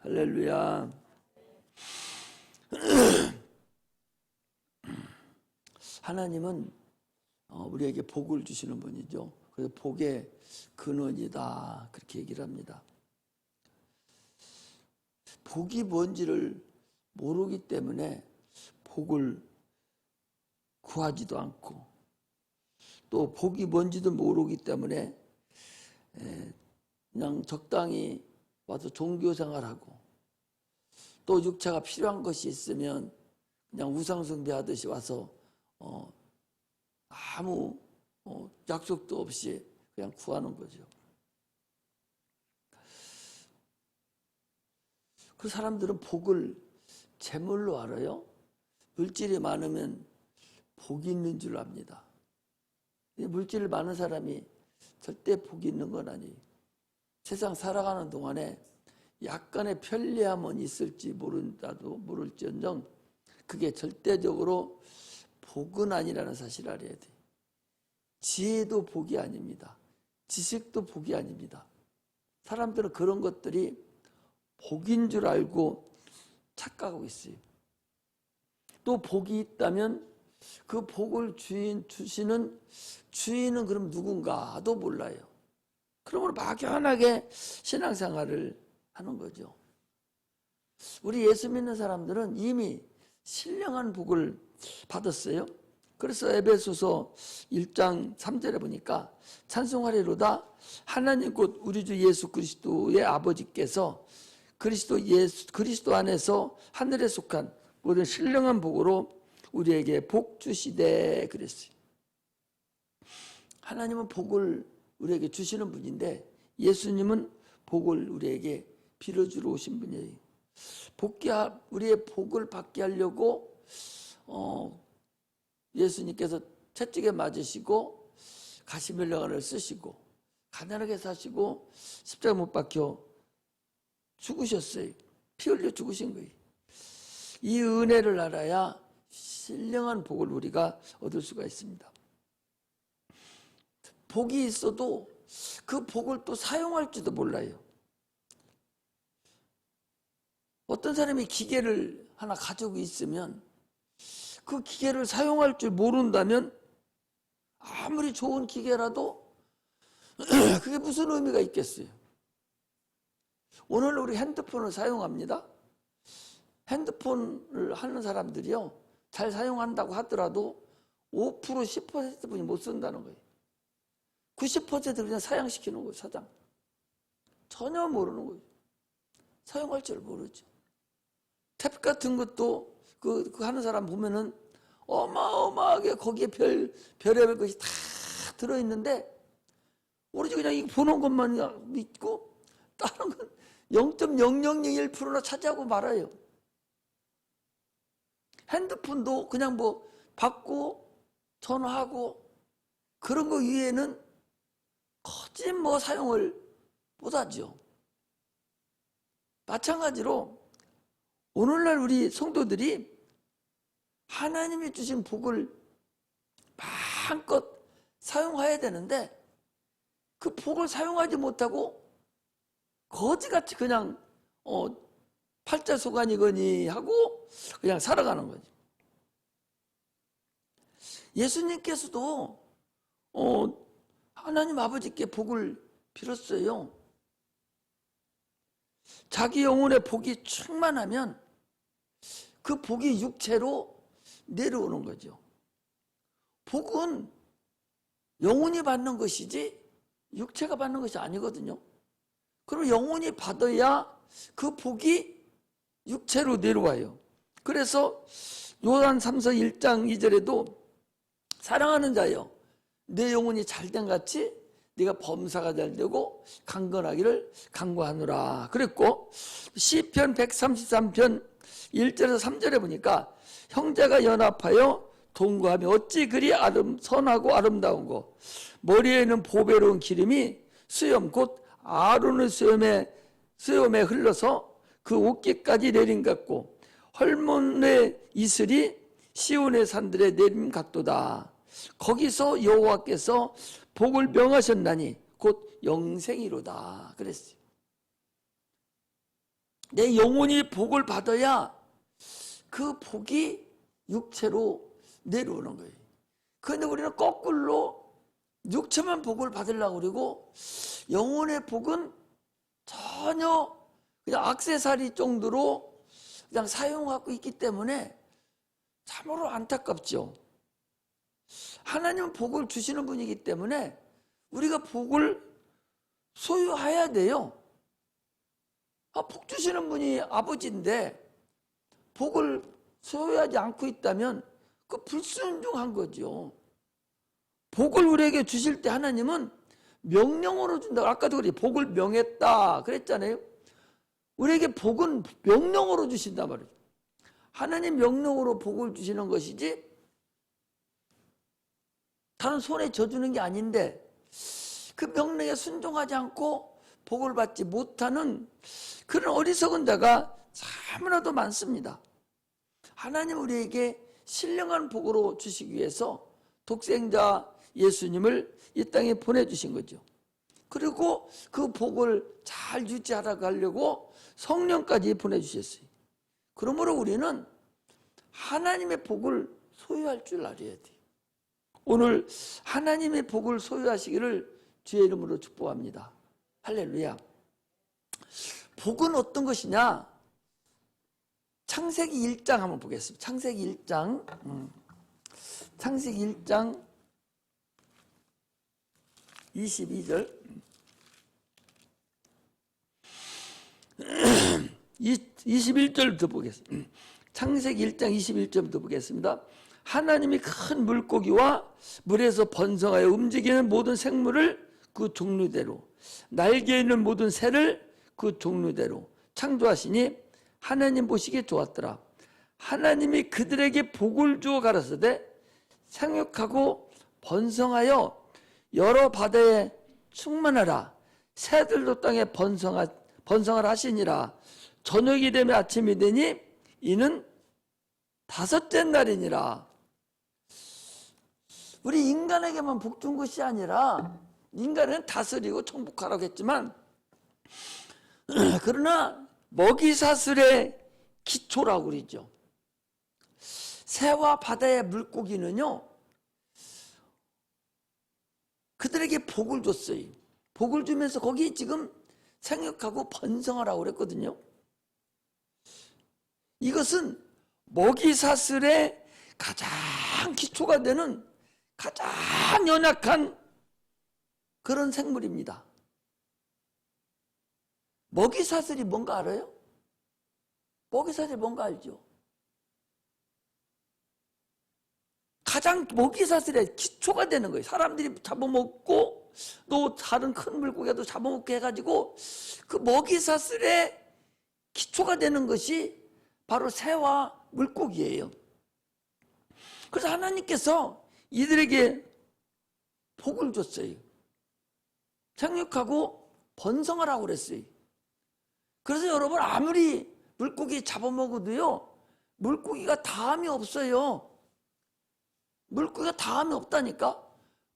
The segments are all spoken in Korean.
할렐루야. 하나님은 우리에게 복을 주시는 분이죠. 그래서 복의 근원이다 그렇게 얘기를 합니다. 복이 뭔지를 모르기 때문에 복을 구하지도 않고, 또 복이 뭔지도 모르기 때문에 그냥 적당히 와서 종교생활하고, 또 육체가 필요한 것이 있으면 그냥 우상숭배하듯이 와서 아무 약속도 없이 그냥 구하는 거죠. 그 사람들은 복을 재물로 알아요. 물질이 많으면 복이 있는 줄 압니다. 물질 많은 사람이 절대 복이 있는 건 아니에요. 세상 살아가는 동안에 약간의 편리함은 있을지 모를지언정 그게 절대적으로 복은 아니라는 사실을 알아야 돼요. 지혜도 복이 아닙니다. 지식도 복이 아닙니다. 사람들은 그런 것들이 복인 줄 알고 착각하고 있어요. 또 복이 있다면 그 복을 주시는 주인은 그럼 누군가도 몰라요. 그러므로 막연하게 신앙생활을 하는 거죠. 우리 예수 믿는 사람들은 이미 신령한 복을 받았어요. 그래서 에베소서 1장 3절에 보니까 찬송하리로다 하나님 곧 우리 주 예수 그리스도의 아버지께서 그리스도 안에서 하늘에 속한 모든 신령한 복으로 우리에게 복 주시되 그랬어요. 하나님은 복을 우리에게 주시는 분인데 예수님은 복을 우리에게 빌어주러 오신 분이에요. 우리의 복을 받게 하려고 예수님께서 채찍에 맞으시고 가시면류관을 쓰시고 가난하게 사시고 십자가 못 박혀 죽으셨어요. 피 흘려 죽으신 거예요. 이 은혜를 알아야 신령한 복을 우리가 얻을 수가 있습니다. 복이 있어도 그 복을 또 사용할지도 몰라요. 어떤 사람이 기계를 하나 가지고 있으면 그 기계를 사용할 줄 모른다면 아무리 좋은 기계라도 그게 무슨 의미가 있겠어요. 오늘 우리 핸드폰을 사용합니다. 핸드폰을 하는 사람들이요, 잘 사용한다고 하더라도 5% 10%분이 못 쓴다는 거예요. 90%를 그냥 사양시키는 거예요. 사장 전혀 모르는 거예요. 사용할 줄 모르죠. 탭 같은 것도 그 하는 사람 보면은 어마어마하게 거기에 별의별 것이 다 들어있는데 오로지 그냥 이거 보는 것만 믿고 다른 건 0.0001%나 차지하고 말아요. 핸드폰도 그냥 뭐 받고 전화하고 그런 거 위에는 거짓 뭐 사용을 못하죠. 마찬가지로 오늘날 우리 성도들이 하나님이 주신 복을 마음껏 사용해야 되는데 그 복을 사용하지 못하고 거지같이 그냥 팔자소간이거니 하고 그냥 살아가는 거지. 예수님께서도 하나님 아버지께 복을 빌었어요. 자기 영혼의 복이 충만하면 그 복이 육체로 내려오는 거죠. 복은 영혼이 받는 것이지 육체가 받는 것이 아니거든요. 그럼 영혼이 받아야 그 복이 육체로 내려와요. 그래서 요한 3서 1장 2절에도 사랑하는 자여 내 영혼이 잘된 같이 네가 범사가 잘되고 강건하기를 간구하노라 그랬고, 시편 133편 1절에서 3절에 보니까 형제가 연합하여 동거하며 어찌 그리 선하고 아름다운 거 머리에는 보배로운 기름이 수염 곧 아론의 수염에 흘러서 그 옷깃까지 내림 같고 헐몬의 이슬이 시온의 산들에 내림 같도다. 거기서 여호와께서 복을 명하셨나니 곧 영생이로다 그랬어요. 내 영혼이 복을 받아야 그 복이 육체로 내려오는 거예요. 그런데 우리는 거꾸로 육체만 복을 받으려고 그러고 영혼의 복은 전혀 그냥 액세서리 정도로 그냥 사용하고 있기 때문에 참으로 안타깝죠. 하나님은 복을 주시는 분이기 때문에 우리가 복을 소유해야 돼요. 복 주시는 분이 아버지인데 복을 소유하지 않고 있다면 그 불순종한 거죠. 복을 우리에게 주실 때 하나님은 명령으로 준다고. 아까도 그래, 복을 명했다 그랬잖아요. 우리에게 복은 명령으로 주신단 말이에요. 하나님 명령으로 복을 주시는 것이지 다른 손에 져주는 게 아닌데 그 명령에 순종하지 않고 복을 받지 못하는 그런 어리석은 자가 참으로도 많습니다. 하나님 우리에게 신령한 복으로 주시기 위해서 독생자 예수님을 이 땅에 보내주신 거죠. 그리고 그 복을 잘 유지하라고 하려고 성령까지 보내주셨어요. 그러므로 우리는 하나님의 복을 소유할 줄 알아야 돼요. 오늘 하나님의 복을 소유하시기를 주의 이름으로 축복합니다. 할렐루야. 복은 어떤 것이냐? 창세기 1장 한번 보겠습니다. 창세기 1장 창세기 1장 22절 21절부터 보겠습니다. 창세기 1장 21절부터 보겠습니다. 하나님이 큰 물고기와 물에서 번성하여 움직이는 모든 생물을 그 종류대로 날개 있는 모든 새를 그 종류대로 창조하시니 하나님 보시기에 좋았더라. 하나님이 그들에게 복을 주어 가라사대 생육하고 번성하여 여러 바다에 충만하라. 새들도 땅에 번성하라 하시니라. 저녁이 되면 아침이 되니 이는 다섯째 날이니라. 우리 인간에게만 복 준 것이 아니라 인간은 다스리고 정복하라고 했지만 그러나 먹이사슬의 기초라고 그러죠. 새와 바다의 물고기는요 그들에게 복을 줬어요. 복을 주면서 거기 지금 생육하고 번성하라고 그랬거든요. 이것은 먹이사슬의 가장 기초가 되는 가장 연약한 그런 생물입니다. 먹이사슬이 뭔가 알아요? 먹이사슬이 뭔가 알죠? 가장 먹이사슬의 기초가 되는 거예요. 사람들이 잡아먹고 또 다른 큰 물고기도 잡아먹게 해가지고 그 먹이사슬의 기초가 되는 것이 바로 새와 물고기예요. 그래서 하나님께서 이들에게 복을 줬어요. 생육하고 번성하라고 그랬어요. 그래서 여러분 아무리 물고기 잡아먹어도요 물고기가 다음이 없어요. 물고기가 다음이 없다니까.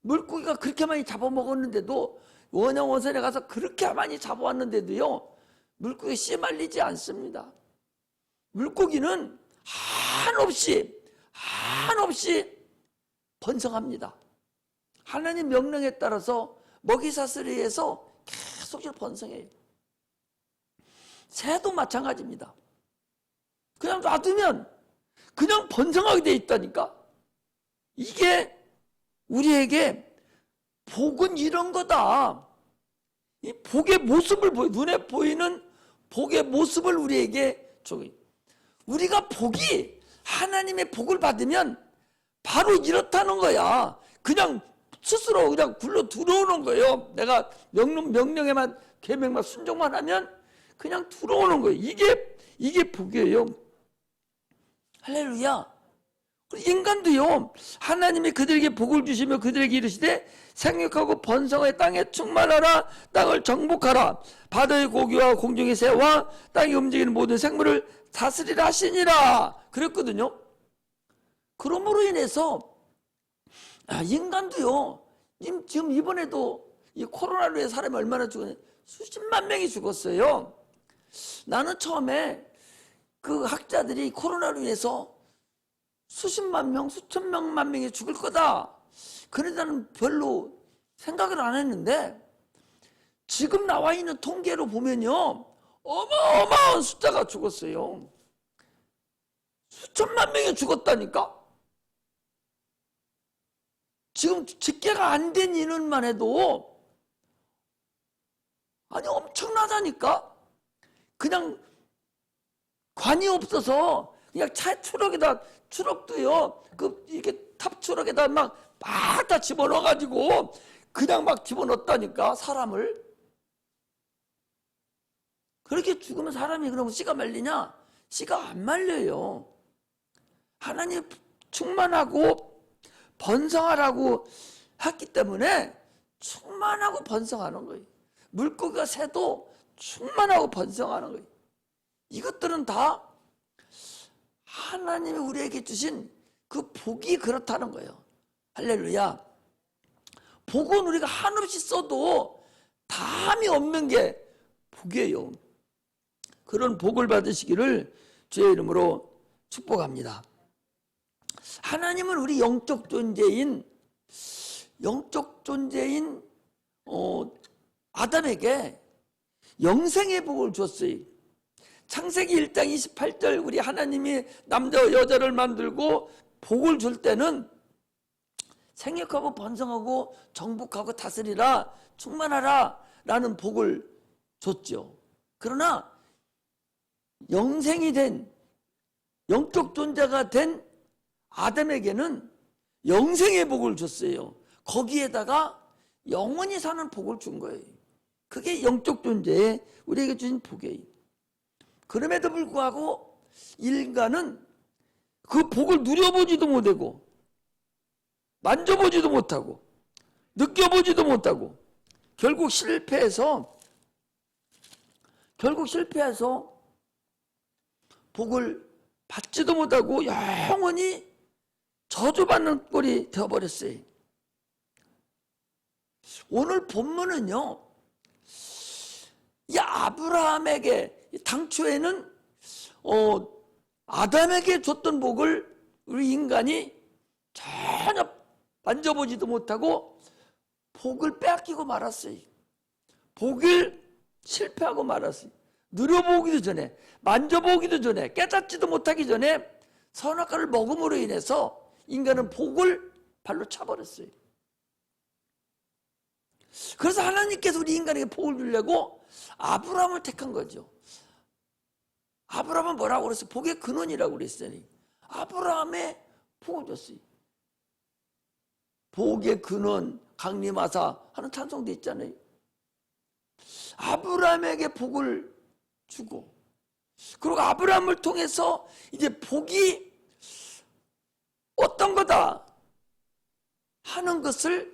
물고기가 그렇게 많이 잡아먹었는데도 원양어선에 가서 그렇게 많이 잡아왔는데도요 물고기 씨 말리지 않습니다. 물고기는 한없이 번성합니다. 하나님 명령에 따라서 먹이사슬에 의해서 계속 번성해요. 새도 마찬가지입니다. 그냥 놔두면 그냥 번성하게 돼 있다니까. 이게 우리에게 복은 이런 거다. 이 복의 모습을 눈에 보이는 복의 모습을 우리에게 줘요. 우리가 복이 하나님의 복을 받으면 바로 이렇다는 거야. 그냥 스스로 그냥 굴러 들어오는 거예요. 내가 명령에만 계명만 순종만 하면 그냥 들어오는 거예요. 이게 복이에요. 할렐루야. 인간도요 하나님이 그들에게 복을 주시며 그들에게 이르시되 생육하고 번성하여 땅에 충만하라. 땅을 정복하라. 바다의 고기와 공중의 새와 땅에 움직이는 모든 생물을 다스리라 하시니라 그랬거든요. 그러므로 인해서 인간도요 지금 이번에도 이 코로나로 인해 사람이 얼마나 죽었냐. 수십만 명이 죽었어요. 나는 처음에 그 학자들이 코로나로 인해서 수십만 명, 수천 명만 명이 죽을 거다. 그래서 나는 별로 생각을 안 했는데 지금 나와 있는 통계로 보면요, 어마어마한 숫자가 죽었어요. 수천만 명이 죽었다니까? 지금 집계가 안 된 인원만 해도 아니 엄청나다니까? 그냥 관이 없어서 그냥 차 트럭에다, 트럭도요, 이렇게 탑 트럭에다 막 다 집어넣어가지고 그냥 막 집어넣었다니까, 사람을. 그렇게 죽으면 사람이 그러면 씨가 말리냐? 씨가 안 말려요. 하나님 충만하고 번성하라고 했기 때문에 충만하고 번성하는 거예요. 물고기가 새도 충만하고 번성하는 거예요. 이것들은 다 하나님이 우리에게 주신 그 복이 그렇다는 거예요. 할렐루야. 복은 우리가 한없이 써도 담이 없는 게 복이에요. 그런 복을 받으시기를 주의 이름으로 축복합니다. 하나님은 우리 영적 존재인 아담에게 영생의 복을 줬어요. 창세기 1장 28절, 우리 하나님이 남자와 여자를 만들고 복을 줄 때는 생육하고 번성하고 정복하고 다스리라, 충만하라 라는 복을 줬죠. 그러나 영생이 된, 영적 존재가 된 아담에게는 영생의 복을 줬어요. 거기에다가 영원히 사는 복을 준 거예요. 그게 영적 존재에 우리에게 주신 복이에요. 그럼에도 불구하고 인간은 그 복을 누려보지도 못하고 만져보지도 못하고 느껴보지도 못하고 결국 실패해서 복을 받지도 못하고 영원히 저주받는 꼴이 되어버렸어요. 오늘 본문은요, 이 아브라함에게 당초에는 아담에게 줬던 복을 우리 인간이 전혀 만져보지도 못하고 복을 빼앗기고 말았어요. 복을 실패하고 말았어요. 누려보기도 전에, 만져보기도 전에, 깨닫지도 못하기 전에 선악과를 먹음으로 인해서 인간은 복을 발로 차버렸어요. 그래서 하나님께서 우리 인간에게 복을 주려고 아브라함을 택한 거죠. 아브라함은 뭐라고 그랬어요? 복의 근원이라고 그랬으니 아브라함의 복을 줬어요. 복의 근원 강림하사 하는 찬송도 있잖아요. 아브라함에게 복을 주고, 그리고 아브라함을 통해서 이제 복이 어떤 거다 하는 것을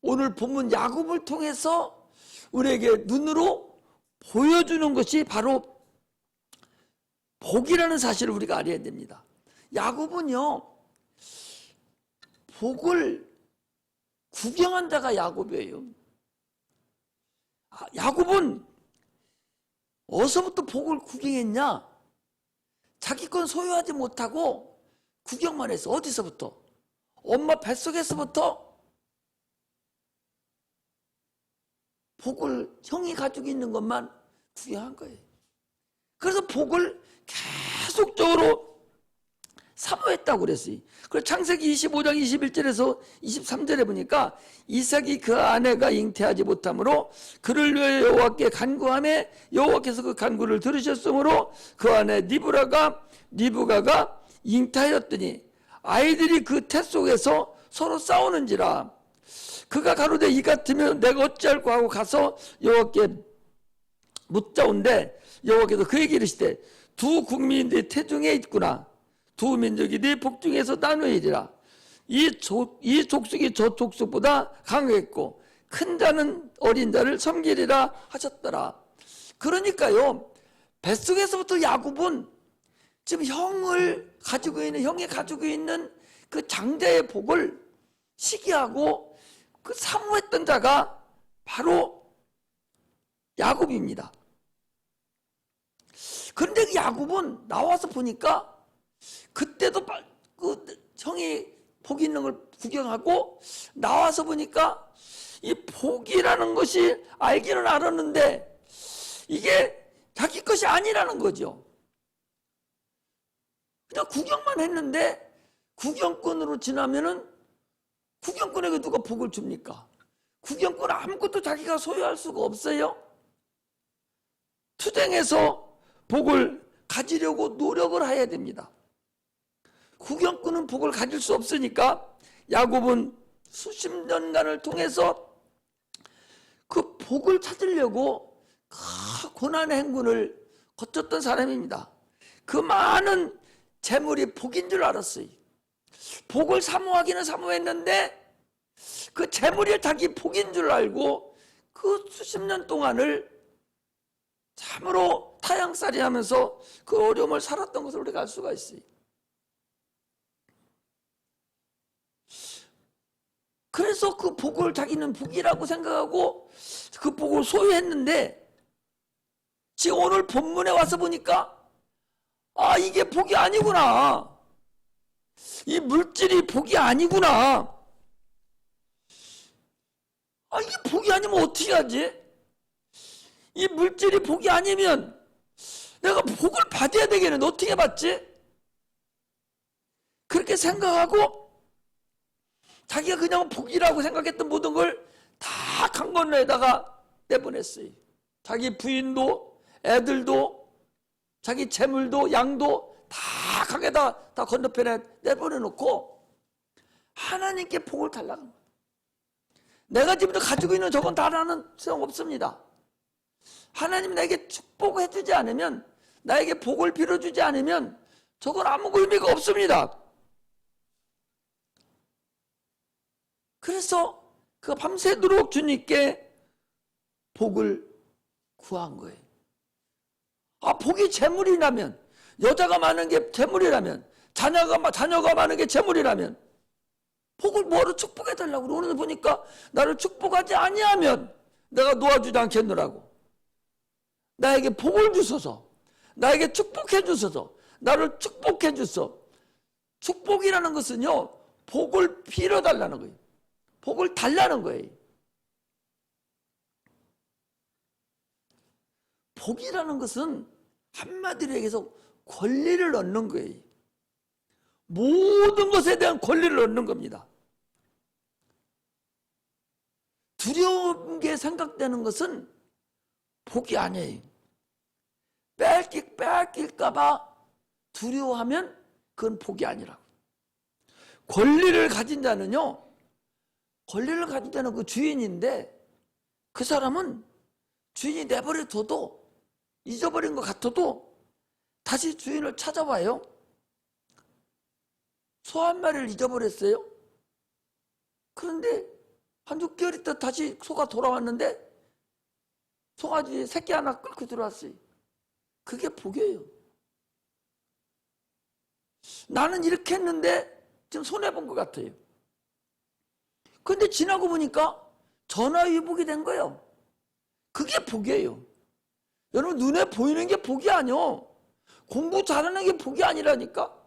오늘 본문 야곱을 통해서 우리에게 눈으로 보여주는 것이 바로 복이라는 사실을 우리가 알아야 됩니다. 야곱은요, 복을 구경한 자가 야곱이에요. 야곱은 어디서부터 복을 구경했냐? 자기 건 소유하지 못하고 구경만 했어. 어디서부터? 엄마 뱃속에서부터 복을 형이 가지고 있는 것만 구경한 거예요. 그래서 복을 계속적으로 사모했다고 그랬어요. 그래서 창세기 25장 21절에서 23절에 보니까 이삭이 그 아내가 잉태하지 못하므로 그를 위하여 여호와께 간구하매 여호와께서 그 간구를 들으셨으므로 그 아내 리브가가 잉태하였더니 아이들이 그 태 속에서 서로 싸우는지라. 그가 가로되 이 같으면 내가 어찌할꼬 하고 가서 여호와께 묻자온데 여호와께서 그에게 이르시되 두 국민이 네 태중에 있구나. 두 민족이 네 복중에서 나누이리라. 이 족속이 저 족속보다 강했고 큰 자는 어린 자를 섬기리라 하셨더라. 그러니까요, 뱃속에서부터 야곱은 지금 형이 가지고 있는 그 장자의 복을 시기하고 그 사모했던 자가 바로 야곱입니다. 그런데 그 야곱은 나와서 보니까 그때도 그 형이 복이 있는 걸 구경하고 나와서 보니까 이 복이라는 것이 알기는 알았는데 이게 자기 것이 아니라는 거죠. 그냥 구경만 했는데 구경꾼으로 지나면은 구경꾼에게 누가 복을 줍니까? 구경꾼은 아무것도 자기가 소유할 수가 없어요. 투쟁해서 복을 가지려고 노력을 해야 됩니다. 구경꾼은 복을 가질 수 없으니까 야곱은 수십 년간을 통해서 그 복을 찾으려고 고난의 행군을 거쳤던 사람입니다. 그 많은 재물이 복인 줄 알았어요. 복을 사모하기는 사모했는데 그 재물이 자기 복인 줄 알고 그 수십 년 동안을 참으로 타양살이 하면서 그 어려움을 살았던 것을 우리가 알 수가 있어요. 그래서 그 복을 자기는 복이라고 생각하고 그 복을 소유했는데 지금 오늘 본문에 와서 보니까 아, 이게 복이 아니구나. 이 물질이 복이 아니구나. 아, 이게 복이 아니면 어떻게 하지? 이 물질이 복이 아니면 내가 복을 받아야 되겠는데 어떻게 받지? 그렇게 생각하고 자기가 그냥 복이라고 생각했던 모든 걸 다 강건로에다가 내보냈어요. 자기 부인도 애들도 자기 재물도 양도 다 강에다 다 건너편에 내보내놓고 하나님께 복을 달라고 합니다. 내가 지금 가지고 있는 저건 다 나는 소용없습니다. 하나님 나에게 축복을 해주지 않으면 나에게 복을 빌어주지 않으면 저건 아무 의미가 없습니다. 그래서 그가 밤새도록 주님께 복을 구한 거예요. 아, 복이 재물이라면, 여자가 많은 게 재물이라면, 자녀가 많은 게 재물이라면 복을 뭐로 축복해 달라고. 오늘 보니까 나를 축복하지 아니하면 내가 놓아주지 않겠노라고. 나에게 복을 주소서, 나에게 축복해 주소서, 나를 축복해 주소서. 축복이라는 것은요, 복을 빌어달라는 거예요. 복을 달라는 거예요. 복이라는 것은 한마디로 얘기해서 권리를 얻는 거예요. 모든 것에 대한 권리를 얻는 겁니다. 두려운 게 생각되는 것은 복이 아니에요. 뺏길까봐 두려워하면 그건 복이 아니라고. 권리를 가진 자는요, 권리를 가진 자는 그 주인인데 그 사람은 주인이 내버려둬도 잊어버린 것 같아도 다시 주인을 찾아와요. 소 한 마리를 잊어버렸어요. 그런데 한 6개월 있다 다시 소가 돌아왔는데 송아지 새끼 하나 끌고 들어왔어요. 그게 복이에요. 나는 이렇게 했는데 지금 손해본 것 같아요. 근데 지나고 보니까 전화위복이 된 거예요. 그게 복이에요. 여러분, 눈에 보이는 게 복이 아니요. 공부 잘하는 게 복이 아니라니까.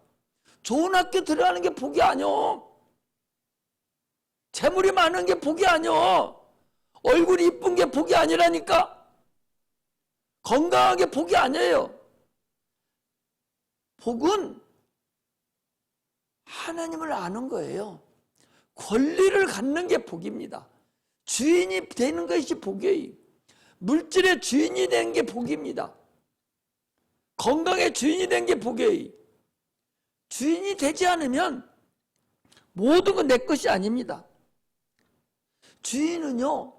좋은 학교 들어가는 게 복이 아니요. 재물이 많은 게 복이 아니요. 얼굴이 이쁜 게 복이 아니라니까. 건강하게 복이 아니에요. 복은 하나님을 아는 거예요. 권리를 갖는 게 복입니다. 주인이 되는 것이 복이에요. 물질의 주인이 된 게 복입니다. 건강의 주인이 된 게 복이에요. 주인이 되지 않으면 모든 건 내 것이 아닙니다. 주인은요,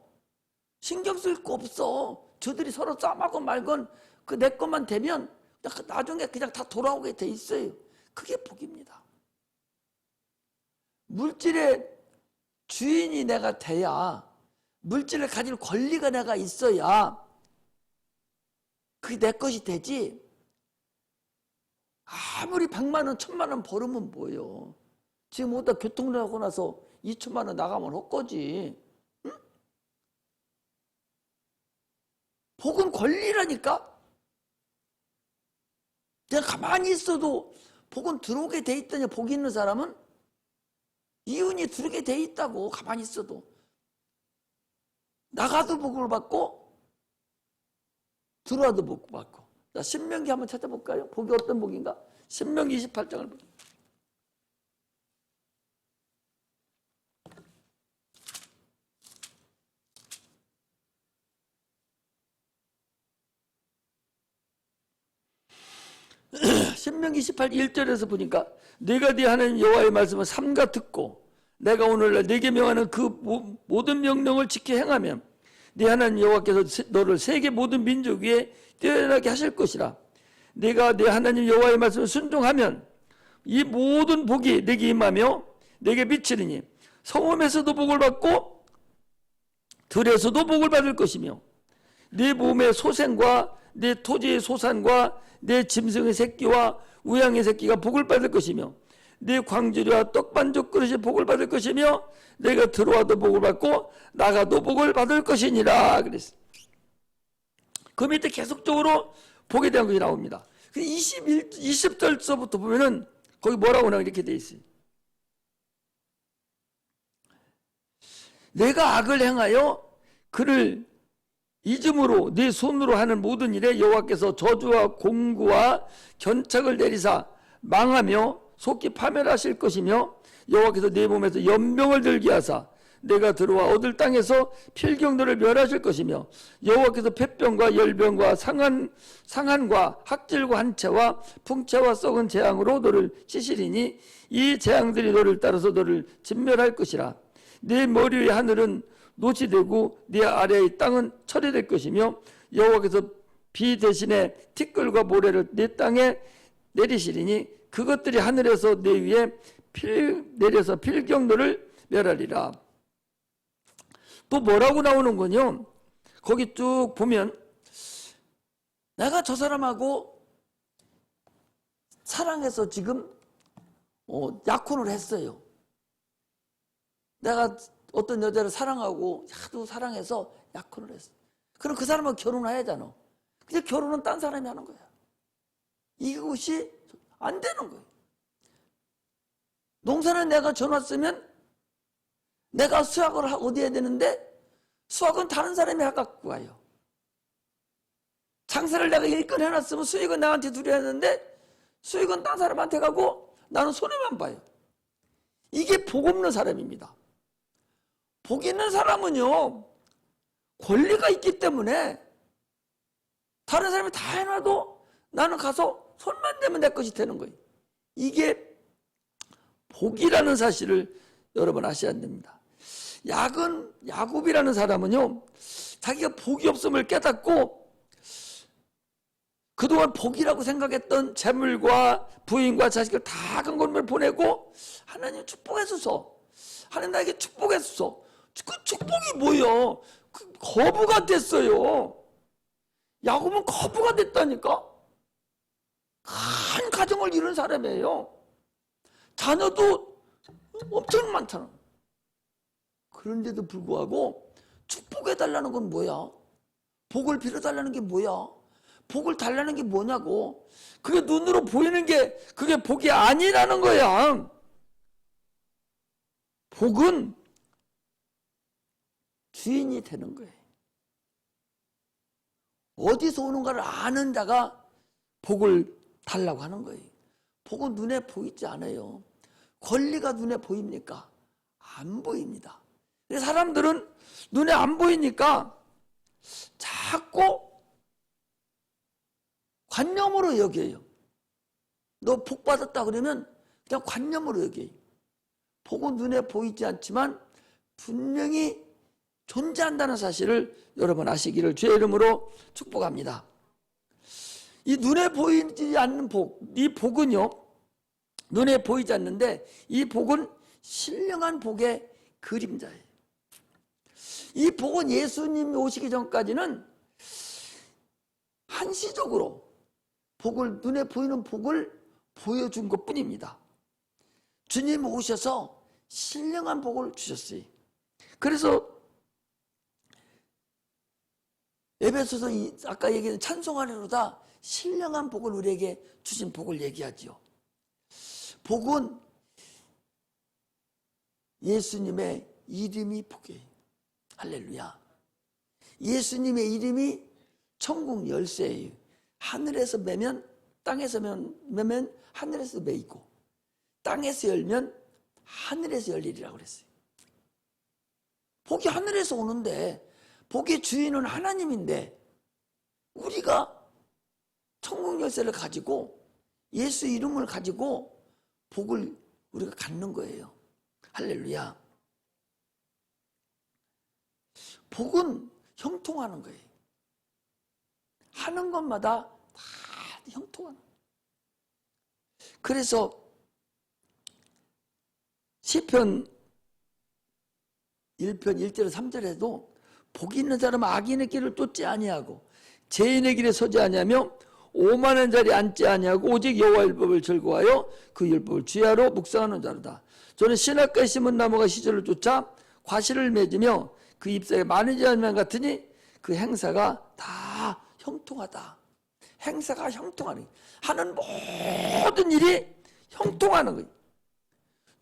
신경 쓸 거 없어. 저들이 서로 싸움하고 말건 그 내 것만 되면 나중에 그냥 다 돌아오게 돼 있어요. 그게 복입니다. 물질의 주인이 내가 돼야, 물질을 가질 권리가 내가 있어야 그게 내 것이 되지. 아무리 100만 원, 1000만 원 벌으면 뭐예요. 지금 어디다 교통나고 나서 2천만 원 나가면 헛거지. 응? 복은 권리라니까. 그냥 가만히 있어도 복은 들어오게 돼 있더니, 복 있는 사람은 이윤이 들어오게 돼 있다고. 가만히 있어도 나가도 복을 받고 들어와도 복 받고. 자, 신명기 한번 찾아볼까요? 복이 어떤 복인가? 신명기 28장을 보세요. 신명기 18, 1절에서 보니까 내가 네 하나님 여호와의 말씀을 삼가 듣고 내가 오늘날 네게 명하는 그 모든 명령을 지켜 행하면 네 하나님 여호와께서 너를 세계 모든 민족 위에 뛰어나게 하실 것이라. 내가 네 하나님 여호와의 말씀을 순종하면 이 모든 복이 내게 임하며 내게 미치리니 성읍에서도 복을 받고 들에서도 복을 받을 것이며 네 몸의 소생과 네 토지의 소산과 내 짐승의 새끼와 우양의 새끼가 복을 받을 것이며 네 광주리와 떡반죽 그릇이 복을 받을 것이며 내가 들어와도 복을 받고 나가도 복을 받을 것이니라 그랬어요. 그 밑에 계속적으로 복에 대한 것이 나옵니다. 20절서부터 보면은 거기 뭐라고 나 이렇게 돼 있어요. 내가 악을 행하여 그를 잊음으로 네 손으로 하는 모든 일에 여호와께서 저주와 공구와 견책을 내리사 망하며 속히 파멸하실 것이며 여호와께서 네 몸에서 연병을 들게 하사 내가 들어와 얻을 땅에서 필경도를 멸하실 것이며 여호와께서 폐병과 열병과 상한과 학질과 한채와 풍채와 썩은 재앙으로 너를 치시리니 이 재앙들이 너를 따라서 너를 진멸할 것이라. 네 머리 위의 하늘은 노지 되고 네 아래의 땅은 철이 될 것이며 여호와께서 비 대신에 티끌과 모래를 네 땅에 내리시리니 그것들이 하늘에서 내 위에 내려서 필경도를 멸하리라. 또 뭐라고 나오는군요. 거기 쭉 보면 내가 저 사람하고 사랑해서 지금 약혼을 했어요. 내가 어떤 여자를 사랑하고 하도 사랑해서 약혼을 했어. 그럼 그 사람하고 결혼해야잖아. 근데 결혼은 딴 사람이 하는 거야. 이것이 안 되는 거예요. 농사는 내가 져놨으면 내가 수확을 어디에 되는데 수확은 다른 사람이 갖고 가요. 장사를 내가 일건 해놨으면 수익은 나한테 드려야 하는데 수익은 딴 사람한테 가고 나는 손해만 봐요. 이게 복 없는 사람입니다. 복 있는 사람은요, 권리가 있기 때문에 다른 사람이 다 해놔도 나는 가서 손만 대면 내 것이 되는 거예요. 이게 복이라는 사실을 여러분 아셔야 됩니다. 야곱이라는 사람은요, 자기가 복이 없음을 깨닫고 그동안 복이라고 생각했던 재물과 부인과 자식을 다 강건을 보내고 하나님 축복해주소. 하나님 나에게 축복해주소. 그 축복이 뭐예요? 그 거부가 됐어요. 야곱은 거부가 됐다니까. 큰 가정을 이룬 사람이에요. 자녀도 엄청 많잖아. 그런데도 불구하고 축복해달라는 건 뭐야? 복을 빌어달라는 게 뭐야? 복을 달라는 게 뭐냐고. 그게 눈으로 보이는 게 그게 복이 아니라는 거야. 복은 주인이 되는 거예요. 어디서 오는가를 아는 자가 복을 달라고 하는 거예요. 복은 눈에 보이지 않아요. 권리가 눈에 보입니까? 안 보입니다. 사람들은 눈에 안 보이니까 자꾸 관념으로 여겨요. 너 복 받았다 그러면 그냥 관념으로 여겨요. 복은 눈에 보이지 않지만 분명히 존재한다는 사실을 여러분 아시기를 주의 이름으로 축복합니다. 이 눈에 보이지 않는 복, 이 복은요, 눈에 보이지 않는데 이 복은 신령한 복의 그림자예요. 이 복은 예수님이 오시기 전까지는 한시적으로 복을, 눈에 보이는 복을 보여준 것 뿐입니다. 주님 오셔서 신령한 복을 주셨어요. 그래서 에베소서 아까 얘기한 찬송하리로다 신령한 복을 우리에게 주신 복을 얘기하지요. 복은 예수님의 이름이 복이에요. 할렐루야. 예수님의 이름이 천국 열쇠예요. 하늘에서 매면 땅에서 매면 하늘에서 매이고 땅에서 열면 하늘에서 열리리라고 그랬어요. 복이 하늘에서 오는데 복의 주인은 하나님인데 우리가 천국 열쇠를 가지고 예수 이름을 가지고 복을 우리가 갖는 거예요. 할렐루야. 복은 형통하는 거예요. 하는 것마다 다 형통하는 거예요. 그래서 시편 1편 1절 3절에도 복 있는 사람은 악인의 길을 쫓지 아니하고 죄인의 길에 서지 아니하며 오만한 자리에 앉지 아니하고 오직 여호와의 율법을 즐거워하여 그 율법을 주야로 묵상하는 자로다. 저는 신학가에 심은 나무가 시절을 쫓아 과실을 맺으며 그 잎사에 많은 않는 같으니 그 행사가 다 형통하다. 행사가 형통하는 하는 모든 일이 형통하는 거예요.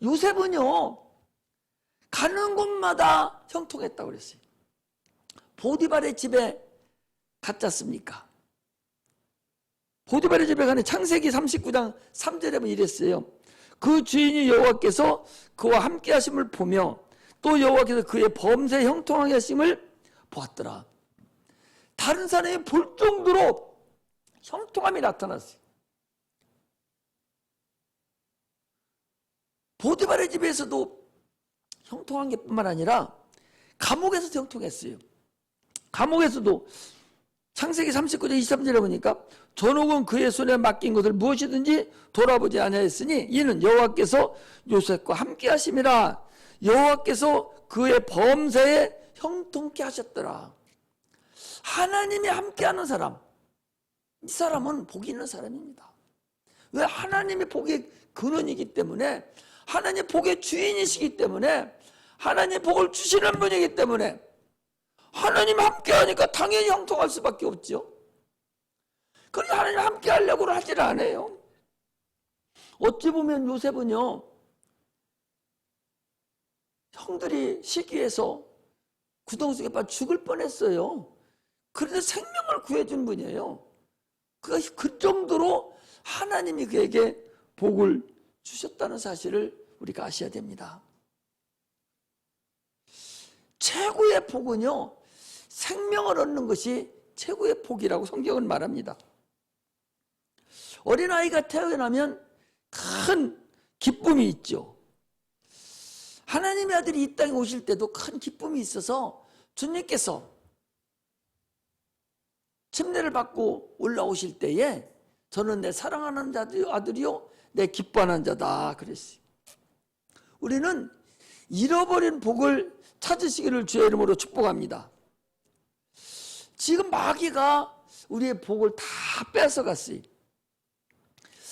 요셉은요 가는 곳마다 형통했다고 그랬어요. 보디발의 집에 갔지 않습니까? 보디발의 집에 가는 창세기 39장 3절에 보면 이랬어요. 그 주인이 여호와께서 그와 함께 하심을 보며 또 여호와께서 그의 범사에 형통하게 하심을 보았더라. 다른 사람이 볼 정도로 형통함이 나타났어요. 보디발의 집에서도 형통한 게 뿐만 아니라 감옥에서도 형통했어요. 감옥에서도 창세기 39장 23절에 보니까 전옥은 그의 손에 맡긴 것을 무엇이든지 돌아보지 아니하였으니 이는 여호와께서 요셉과 함께 하심이라. 여호와께서 그의 범사에 형통케 하셨더라. 하나님이 함께하는 사람, 이 사람은 복이 있는 사람입니다. 왜? 하나님이 복의 근원이기 때문에, 하나님 복의 주인이시기 때문에, 하나님 복을 주시는 분이기 때문에 하나님 함께하니까 당연히 형통할 수밖에 없죠. 그러니 하나님 함께 하려고 하질 않아요. 어찌 보면 요셉은요 형들이 시기해서 구덩이 속에 빠져 죽을 뻔했어요. 그런데 생명을 구해준 분이에요. 그 정도로 하나님이 그에게 복을 주셨다는 사실을 우리가 아셔야 됩니다. 최고의 복은요 생명을 얻는 것이 최고의 복이라고 성경은 말합니다. 어린아이가 태어나면 큰 기쁨이 있죠. 하나님의 아들이 이 땅에 오실 때도 큰 기쁨이 있어서 주님께서 침례를 받고 올라오실 때에 저는 내 사랑하는 아들이요 내 기뻐하는 자다 그랬어요. 우리는 잃어버린 복을 찾으시기를 주의 이름으로 축복합니다. 지금 마귀가 우리의 복을 다 뺏어갔어요.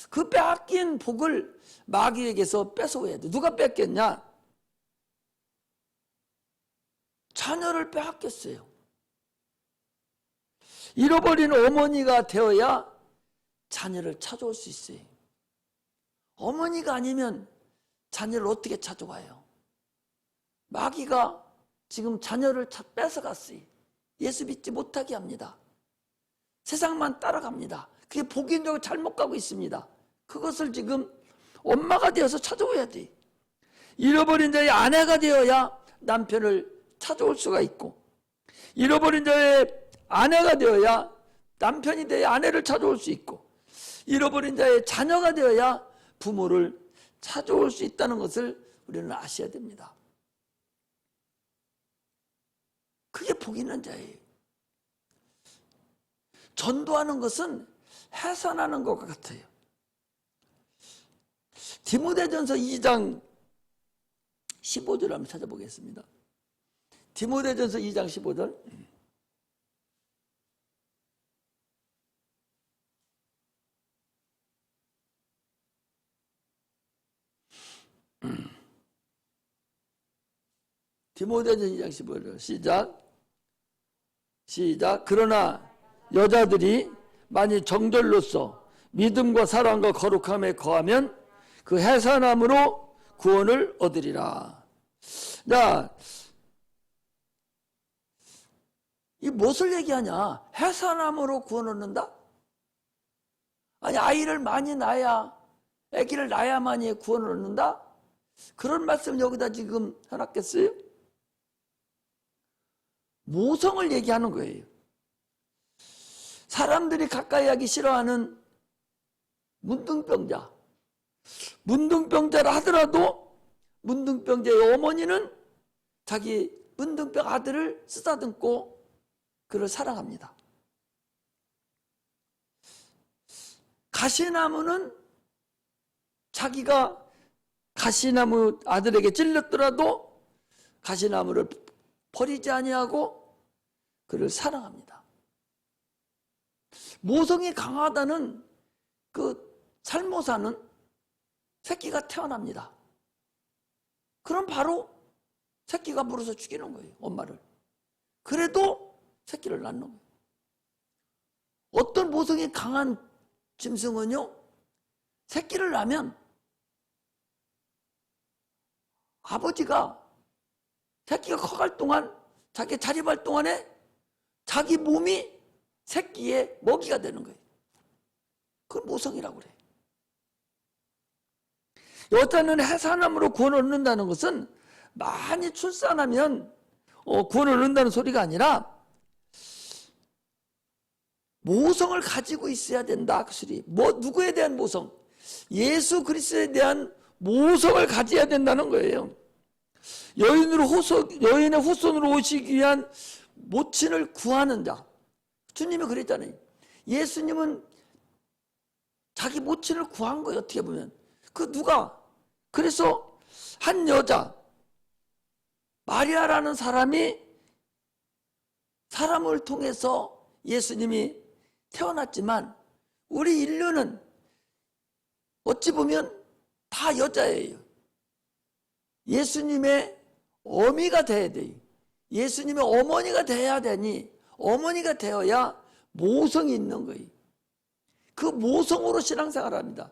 그 빼앗긴 복을 마귀에게서 뺏어와야 돼. 누가 뺏겼냐? 자녀를 빼앗겼어요. 잃어버린 어머니가 되어야 자녀를 찾아올 수 있어요. 어머니가 아니면 자녀를 어떻게 찾아와요? 마귀가 지금 자녀를 뺏어갔어요. 예수 믿지 못하게 합니다. 세상만 따라갑니다. 그게 복인 줄 알고 잘못 가고 있습니다. 그것을 지금 엄마가 되어서 찾아와야 돼. 잃어버린 자의 아내가 되어야 남편을 찾아올 수가 있고, 잃어버린 자의 아내가 되어야 남편이 되어야 아내를 찾아올 수 있고, 잃어버린 자의 자녀가 되어야 부모를 찾아올 수 있다는 것을 우리는 아셔야 됩니다. 그게 복 있는 자예요. 전도하는 것은 해산하는 것 같아요. 디모데전서 2장 15절 한번 찾아보겠습니다. 디모데전서 2장 15절. 디모데전서 2장 15절 시작. 그러나 여자들이 만일 정결로서 믿음과 사랑과 거룩함에 거하면 그 해산함으로 구원을 얻으리라. 자, 이 무엇을 얘기하냐? 해산함으로 구원 얻는다? 아니, 아이를 많이 낳아야, 아기를 낳아야만이 구원을 얻는다? 그런 말씀 여기다 지금 해놨겠어요? 모성을 얘기하는 거예요. 사람들이 가까이 하기 싫어하는 문둥병자. 문둥병자라 하더라도 문둥병자의 어머니는 자기 문둥병 아들을 쓰다듬고 그를 사랑합니다. 가시나무는 자기가 가시나무 아들에게 찔렸더라도 가시나무를 버리지 아니하고 그를 사랑합니다. 모성이 강하다는 그 살모사는 새끼가 태어납니다. 그럼 바로 새끼가 물어서 죽이는 거예요, 엄마를. 그래도 새끼를 낳는 거예요. 어떤 모성이 강한 짐승은요, 새끼를 낳으면 아버지가 새끼가 커갈 동안, 자기 자립할 동안에 자기 몸이 새끼의 먹이가 되는 거예요. 그걸 모성이라고 그래요. 여자는 해산함으로 구원을 얻는다는 것은 많이 출산하면 구원을 얻는다는 소리가 아니라 모성을 가지고 있어야 된다. 그 소리. 누구에 대한 모성? 예수 그리스도에 대한 모성을 가져야 된다는 거예요. 여인의 후손으로 오시기 위한 모친을 구하는 자. 주님이 그랬잖아요. 예수님은 자기 모친을 구한 거예요. 어떻게 보면. 그 누가? 그래서 한 여자, 마리아라는 사람이 사람을 통해서 예수님이 태어났지만 우리 인류는 어찌 보면 다 여자예요. 예수님의 어미가 돼야 돼요. 예수님의 어머니가 돼야 되니 어머니가 되어야 모성이 있는 거예요. 그 모성으로 신앙생활을 합니다.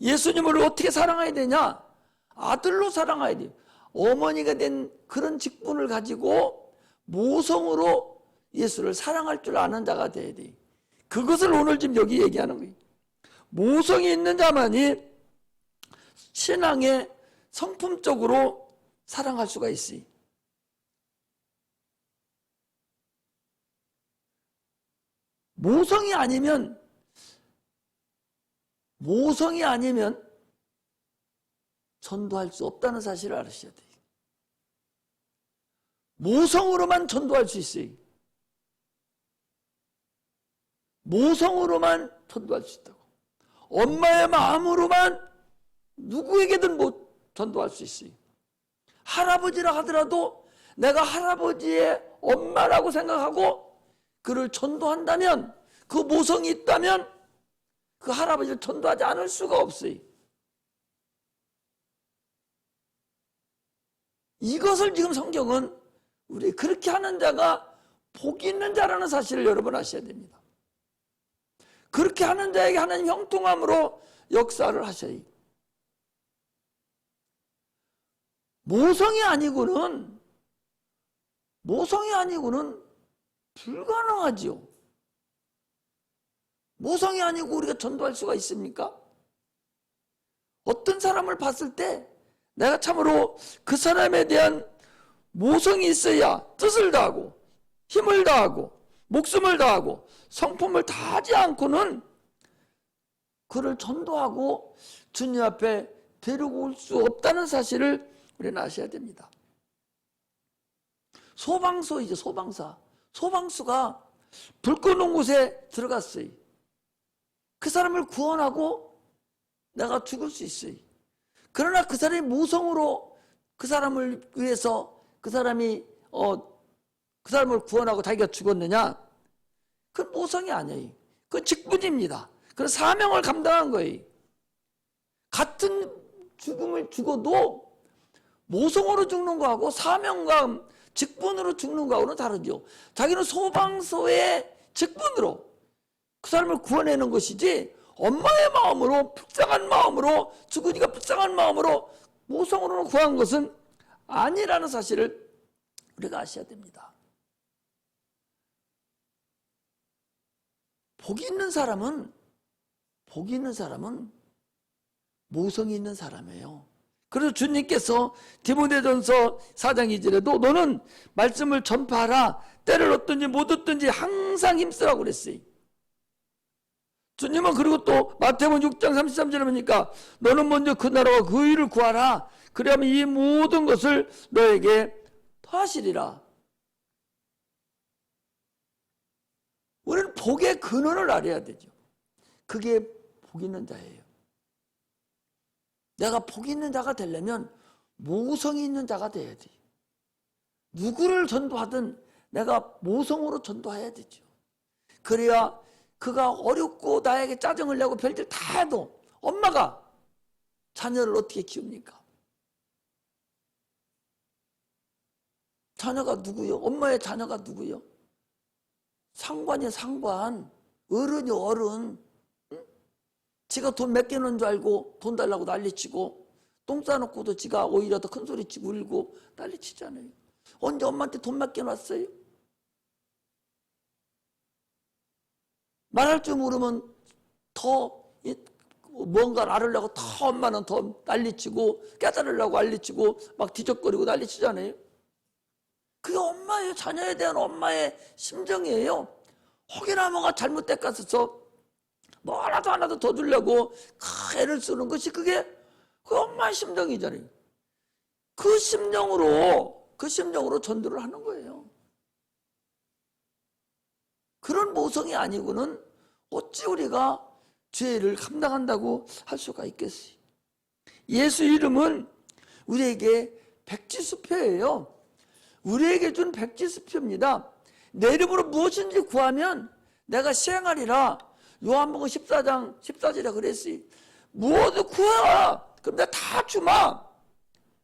예수님을 어떻게 사랑해야 되냐? 아들로 사랑해야 돼요. 어머니가 된 그런 직분을 가지고 모성으로 예수를 사랑할 줄 아는 자가 돼야 돼요. 그것을 오늘 지금 여기 얘기하는 거예요. 모성이 있는 자만이 신앙에 성품적으로 사랑할 수가 있어요. 모성이 아니면 전도할 수 없다는 사실을 알으셔야 돼요. 모성으로만 전도할 수 있어요. 모성으로만 전도할 수 있다고. 엄마의 마음으로만 누구에게든 전도할 수 있어요. 할아버지라 하더라도 내가 할아버지의 엄마라고 생각하고 그를 전도한다면, 그 모성이 있다면 그 할아버지를 전도하지 않을 수가 없어요. 이것을 지금 성경은 우리 그렇게 하는 자가 복이 있는 자라는 사실을 여러분 아셔야 됩니다. 그렇게 하는 자에게 하나님 형통함으로 역사를 하셔야 해요. 모성이 아니고는 불가능하지요. 모성이 아니고 우리가 전도할 수가 있습니까? 어떤 사람을 봤을 때 내가 참으로 그 사람에 대한 모성이 있어야 뜻을 다하고 힘을 다하고 목숨을 다하고 성품을 다하지 않고는 그를 전도하고 주님 앞에 데리고 올 수 없다는 사실을 우리는 아셔야 됩니다. 소방서이죠. 소방수가 불 꺼놓은 곳에 들어갔어요. 그 사람을 구원하고 내가 죽을 수 있어요. 그러나 그 사람이 모성으로 그 사람을 위해서 그 사람을 구원하고 자기가 죽었느냐? 그건 모성이 아니에요. 그건 직분입니다. 그건 사명을 감당한 거예요. 같은 죽음을 죽어도 모성으로 죽는 거하고 사명감, 직분으로 죽는 거하고는 다르죠. 자기는 소방서의 직분으로 그 사람을 구원내는 것이지 엄마의 마음으로 불쌍한 마음으로 주거니가 불쌍한 마음으로 모성으로 구한 것은 아니라는 사실을 우리가 아셔야 됩니다. 복이 있는 사람은 모성이 있는 사람이에요. 그래서 주님께서 디모데전서 4장 2절에도 너는 말씀을 전파하라. 때를 얻든지 못 얻든지 항상 힘쓰라고 그랬어요. 주님은 그리고 또 마태복음 6장 33절에 보니까 너는 먼저 그 나라와 그 의를 구하라. 그러면 이 모든 것을 너에게 더하시리라. 우리는 복의 근원을 알아야 되죠. 그게 복 있는 자예요. 내가 복 있는 자가 되려면 모성이 있는 자가 돼야 돼요. 누구를 전도하든 내가 모성으로 전도해야 되죠. 그래야 그가 어렵고 나에게 짜증을 내고 별짓 다 해도 엄마가 자녀를 어떻게 키웁니까? 자녀가 누구요? 엄마의 자녀가 누구요? 상관이야, 상관. 어른이 어른. 응? 지가 돈 몇 개는 줄 알고 돈 달라고 난리치고 똥 싸놓고도 지가 오히려 더 큰 소리 치고 울고 난리치잖아요. 언제 엄마한테 돈 몇 개 놨어요? 말할 줄 모르면 더 뭔가를 알으려고 더 엄마는 더 난리치고 깨달으려고 난리치고 막 뒤적거리고 난리치잖아요. 그게 엄마예요. 자녀에 대한 엄마의 심정이에요. 혹여나 뭐가 잘못돼 갔어서 뭐라도 하나도 더 주려고 애를 쓰는 것이 그게 그 엄마의 심정이잖아요. 그 심정으로 전도를 하는 거예요. 그런 모성이 아니고는 어찌 우리가 죄를 감당한다고 할 수가 있겠어요. 예수 이름은 우리에게 백지수표예요. 우리에게 준 백지수표입니다. 내 이름으로 무엇인지 구하면 내가 시행하리라. 요한복음 14장 14절에 그랬어요. 무엇을 구해라. 그럼 내가 다 주마.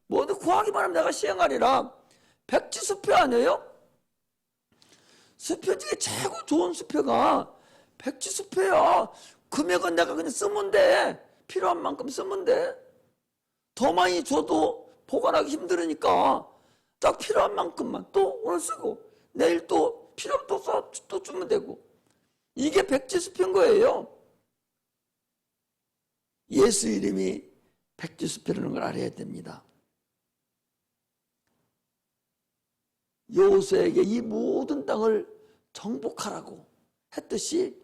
무엇을 구하기만 하면 내가 시행하리라. 백지수표 아니에요? 수표 중에 최고 좋은 수표가 백지수표야. 금액은 내가 그냥 쓰면 돼. 필요한 만큼 쓰면 돼. 더 많이 줘도 보관하기 힘들으니까 딱 필요한 만큼만 또 오늘 쓰고 내일 또 필요하면 또 주면 되고. 이게 백지수표인 거예요. 예수 이름이 백지수표라는 걸 알아야 됩니다. 여호수아에게 이 모든 땅을 정복하라고 했듯이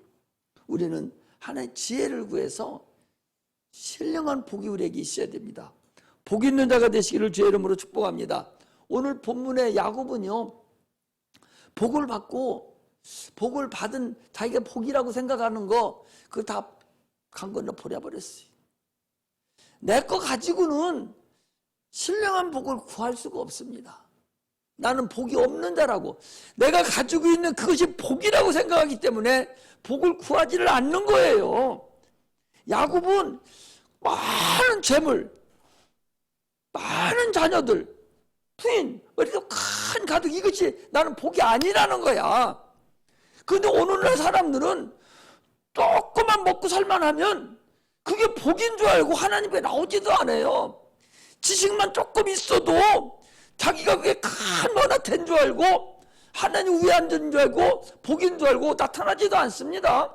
우리는 하나의 지혜를 구해서 신령한 복이 우리에게 있어야 됩니다. 복 있는 자가 되시기를 주의 이름으로 축복합니다. 오늘 본문의 야곱은요, 복을 받고 복을 받은 자기가 복이라고 생각하는 거 그거 다 강 건너 버려버렸어요. 내 거 가지고는 신령한 복을 구할 수가 없습니다. 나는 복이 없는 자라고 내가 가지고 있는 그것이 복이라고 생각하기 때문에 복을 구하지를 않는 거예요. 야곱은 많은 재물, 많은 자녀들, 부인, 그래도 큰 가족 이것이 나는 복이 아니라는 거야. 그런데 오늘날 사람들은 조금만 먹고 살만하면 그게 복인 줄 알고 하나님께 나오지도 않아요. 지식만 조금 있어도 자기가 그게 큰 뭐나 된 줄 알고 하나님 위에 앉은 줄 알고 복인 줄 알고 나타나지도 않습니다.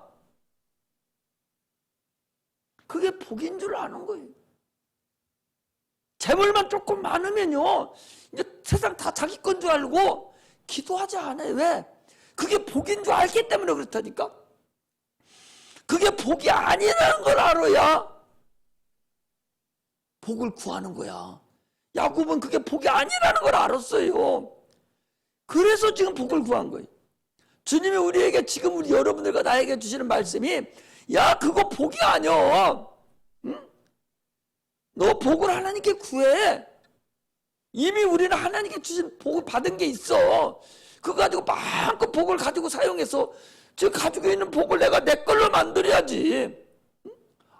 그게 복인 줄 아는 거예요. 재물만 조금 많으면요 이제 세상 다 자기 건 줄 알고 기도하지 않아요. 왜? 그게 복인 줄 알기 때문에 그렇다니까. 그게 복이 아니라는 걸 알아야 복을 구하는 거야. 야곱은 그게 복이 아니라는 걸 알았어요. 그래서 지금 복을 구한 거예요. 주님이 우리에게 지금 우리 여러분들과 나에게 주시는 말씀이 야 그거 복이 아니야. 응? 너 복을 하나님께 구해. 이미 우리는 하나님께 주신 복을 받은 게 있어. 그거 가지고 마음껏 복을 가지고 사용해서 지금 가지고 있는 복을 내가 내 걸로 만들어야지. 응?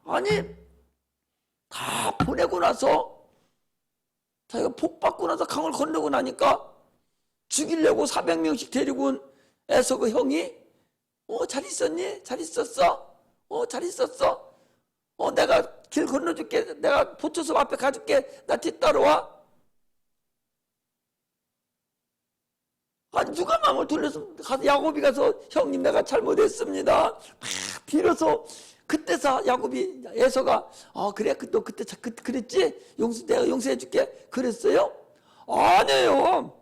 아니 다 보내고 나서 자기가 복 받고 나서 강을 건너고 나니까 죽이려고 400명씩 데리고 온 에서 그 형이 잘 있었니? 잘 있었어? 잘 있었어? 내가 길 건너줄게. 내가 보초소 앞에 가줄게. 나 뒤따라와. 아니, 누가 마음을 돌려서 가서 야곱이 가서 형님 내가 잘못했습니다. 막 빌어서 그때서 야곱이 에서가 그래 너 그때 그랬지? 내가 용서해줄게. 그랬어요? 아니에요.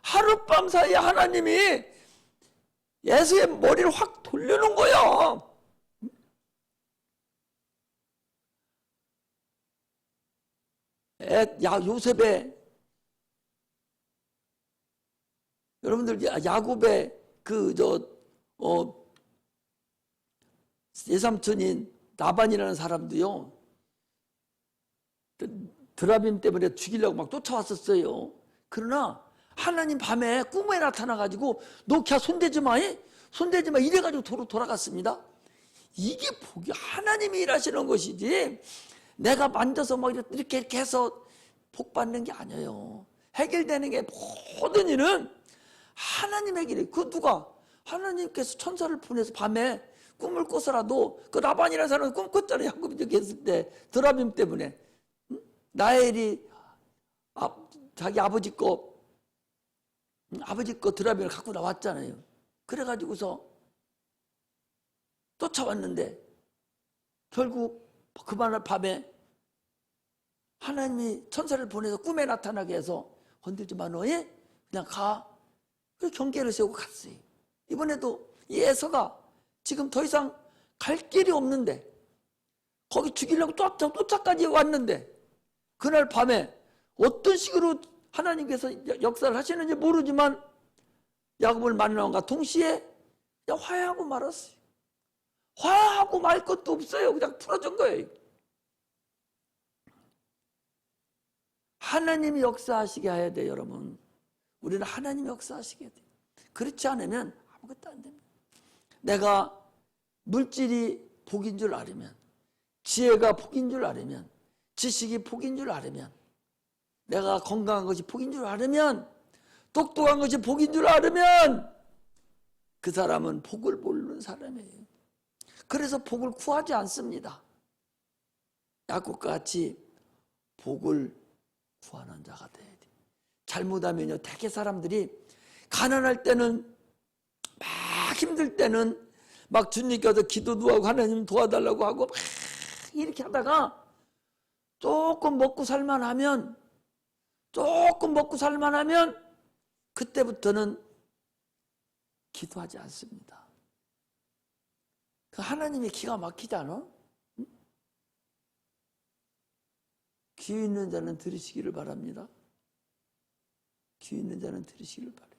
하룻밤 사이에 하나님이 에서의 머리를 확 돌려놓은 거야. 요셉의 여러분들 야곱의 예삼촌인 라반이라는 사람도요, 드라빔 때문에 죽이려고 막 쫓아왔었어요. 그러나 하나님 밤에 꿈에 나타나가지고 너 걔 손대지 마, 손대지 마 이래가지고 돌아갔습니다. 이게 복이 하나님이 일하시는 것이지 내가 만져서 막 이렇게 해서 복 받는 게 아니에요. 해결되는 게 모든 일은 하나님의 길이에요. 그 누가? 하나님께서 천사를 보내서 밤에 꿈을 꿔서라도 그 라반이라는 사람은 꿈 꿨잖아요. 야곱이 저기 했을 때 드라빔 때문에. 라헬이 자기 아버지 거 드라빔을 갖고 나왔잖아요. 그래가지고서 쫓아왔는데 결국 그날 밤에 하나님이 천사를 보내서 꿈에 나타나게 해서 건들지 마 너희 그냥 가. 그 경계를 세우고 갔어요. 이번에도 이 에서가 지금 더 이상 갈 길이 없는데 거기 죽이려고 쫓아까지 왔는데 그날 밤에 어떤 식으로 하나님께서 역사를 하시는지 모르지만 야곱을 만나는가 동시에 그냥 화해하고 말았어요. 화해하고 말 것도 없어요. 그냥 풀어준 거예요. 하나님이 역사하시게 해야 돼요, 여러분. 우리는 하나님이 역사하시게 돼요. 그렇지 않으면 아무것도 안 됩니다. 내가 물질이 복인 줄 알으면, 지혜가 복인 줄 알으면, 지식이 복인 줄 알으면, 내가 건강한 것이 복인 줄 알으면, 똑똑한 것이 복인 줄 알으면 그 사람은 복을 모르는 사람이에요. 그래서 복을 구하지 않습니다. 야곱과 같이 복을 구하는 자가 돼야 돼요. 잘못하면요, 대개 사람들이 가난할 때는 막 힘들 때는 막 주님께서 기도도 하고 하나님 도와달라고 하고 막 이렇게 하다가 조금 먹고 살만하면 그때부터는 기도하지 않습니다. 그 하나님이 기가 막히지 않아? 응? 귀 있는 자는 들으시기를 바랍니다. 귀 있는 자는 들으시기를 바랍니다.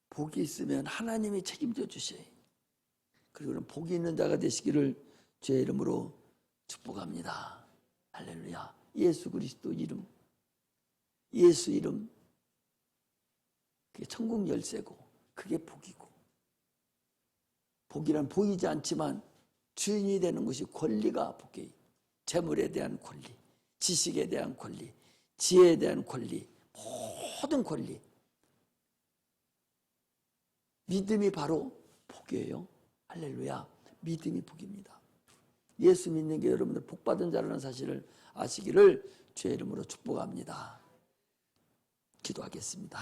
복이 있으면 하나님이 책임져 주셔요. 그리고 복이 있는 자가 되시기를 주의 이름으로 축복합니다. 할렐루야. 예수 그리스도 이름, 예수 이름, 그게 천국 열쇠고 그게 복이고, 복이란 보이지 않지만 주인이 되는 것이 권리가 복이에요. 재물에 대한 권리, 지식에 대한 권리, 지혜에 대한 권리, 모든 권리. 믿음이 바로 복이에요. 할렐루야. 믿음이 복입니다. 예수 믿는 게 여러분들 복받은 자라는 사실을 아시기를 주의 이름으로 축복합니다. 기도하겠습니다.